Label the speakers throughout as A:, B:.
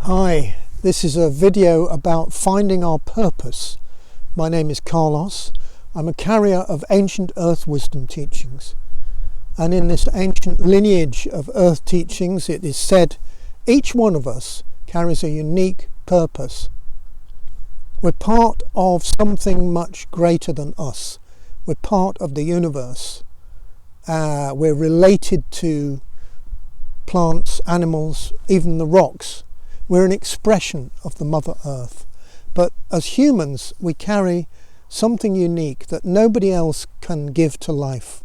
A: Hi, this is a video about finding our purpose. My name is Carlos. I'm a carrier of ancient earth wisdom teachings. And in this ancient lineage of earth teachings, it is said each one of us carries a unique purpose. We're part of something much greater than us. We're part of the universe. We're related to plants, animals, even the rocks. We're an expression of the Mother Earth. But as humans, we carry something unique that nobody else can give to life.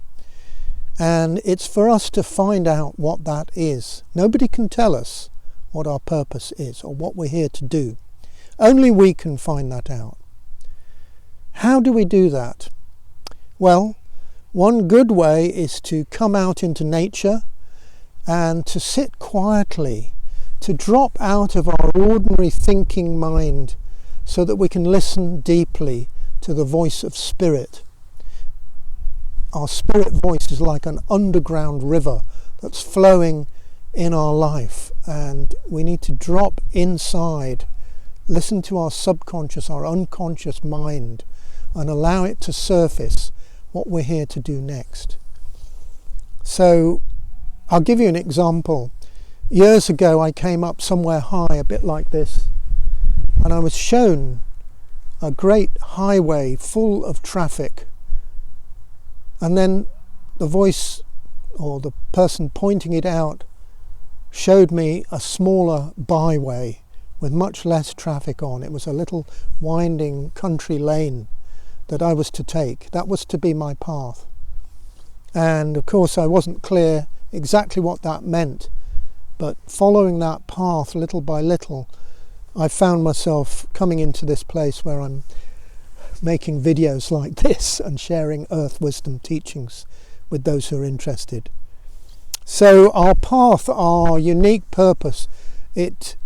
A: And it's for us to find out what that is. Nobody can tell us what our purpose is or what we're here to do. Only we can find that out. How do we do that? Well, one good way is to come out into nature and to sit quietly, to drop out of our ordinary thinking mind so that we can listen deeply to the voice of spirit. Our spirit voice is like an underground river that's flowing in our life, and we need to drop inside, listen to our subconscious, our unconscious mind, and allow it to surface what we're here to do next. So I'll give you an example. Years ago I came up somewhere high, a bit like this, and I was shown a great highway full of traffic, and then the voice or the person pointing it out showed me a smaller byway with much less traffic on. It was a little winding country lane that I was to take. That was to be my path, and of course I wasn't clear exactly what that meant. But following that path little by little, I found myself coming into this place where I'm making videos like this and sharing earth wisdom teachings with those who are interested. So our path, our unique purpose, it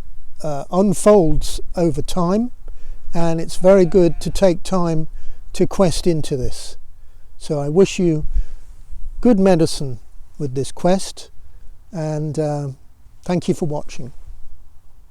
A: unfolds over time, and it's very good to take time to quest into this. So I wish you good medicine with this quest, and thank you for watching.